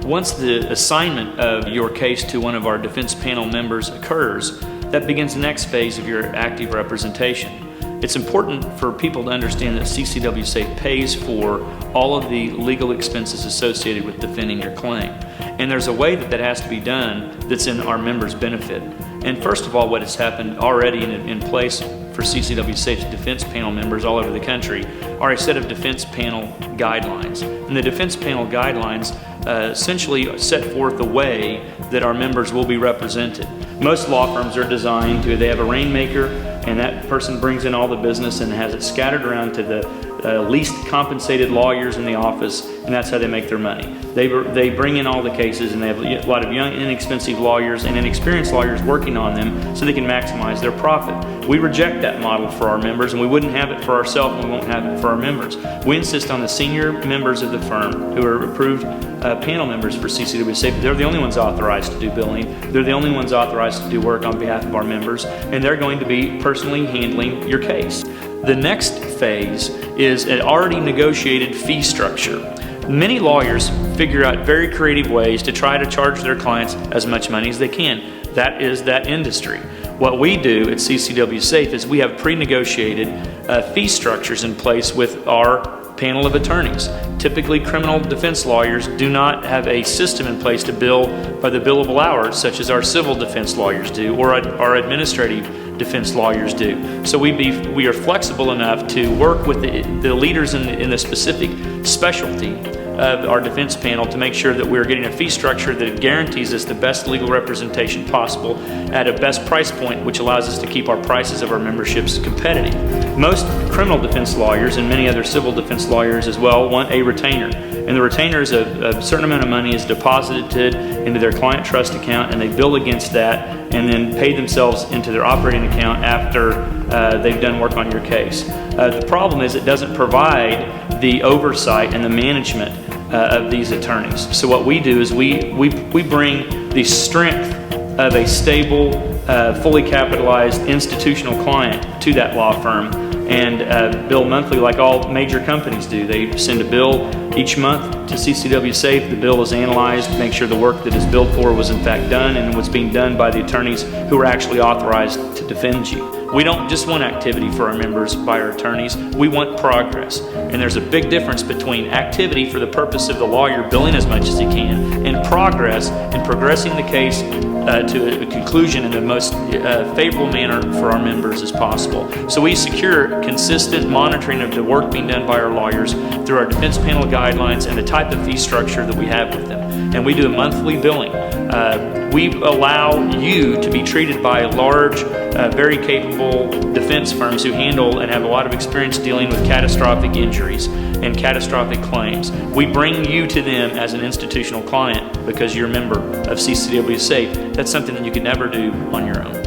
Once the assignment of your case to one of our defense panel members occurs, that begins the next phase of your active representation. It's important for people to understand that CCW Safe pays for all of the legal expenses associated with defending your claim. And there's a way that that has to be done that's in our members' benefit. And first of all, what has happened already in place for CCW Safe's defense panel members all over the country are a set of defense panel guidelines. And the defense panel guidelines essentially set forth the way that our members will be represented. Most law firms are designed to, they have a rainmaker, and that person brings in all the business and has it scattered around to the least compensated lawyers in the office, and that's how they make their money. They bring in all the cases, and they have a lot of young, inexpensive lawyers and inexperienced lawyers working on them so they can maximize their profit. We reject that model for our members, and we wouldn't have it for ourselves, and we won't have it for our members. We insist on the senior members of the firm who are approved panel members for CCW Safe. They're the only ones authorized to do billing. They're the only ones authorized to do work on behalf of our members, and they're going to be personally handling your case. The next phase is an already negotiated fee structure. Many lawyers figure out very creative ways to try to charge their clients as much money as they can. That is that industry. What we do at CCW Safe is we have pre-negotiated fee structures in place with our panel of attorneys. Typically, criminal defense lawyers do not have a system in place to bill by the billable hours such as our civil defense lawyers do or our administrative defense lawyers do. So we are flexible enough to work with the leaders in the specific specialty of our defense panel to make sure that we're getting a fee structure that guarantees us the best legal representation possible at a best price point, which allows us to keep our prices of our memberships competitive. Most criminal defense lawyers and many other civil defense lawyers as well want a retainer. And the retainer is a certain amount of money is deposited into their client trust account, and they bill against that and then pay themselves into their operating account after they've done work on your case. The problem is it doesn't provide the oversight and the management of these attorneys. So what we do is we bring the strength of a stable, fully capitalized institutional client to that law firm and bill monthly like all major companies do. They send a bill each month to CCW Safe. The bill is analyzed to make sure the work that is billed for was in fact done and was being done by the attorneys who are actually authorized to defend you. We don't just want activity for our members by our attorneys, we want progress. And there's a big difference between activity for the purpose of the lawyer billing as much as he can and progress in progressing the case to a conclusion in the most favorable manner for our members as possible. So we secure consistent monitoring of the work being done by our lawyers through our defense panel guidelines and the type of fee structure that we have with them. And we do a monthly billing. We allow you to be treated by large, very capable defense firms who handle and have a lot of experience dealing with catastrophic injuries and catastrophic claims. We bring you to them as an institutional client because you're a member of CCW Safe. That's something that you could never do on your own.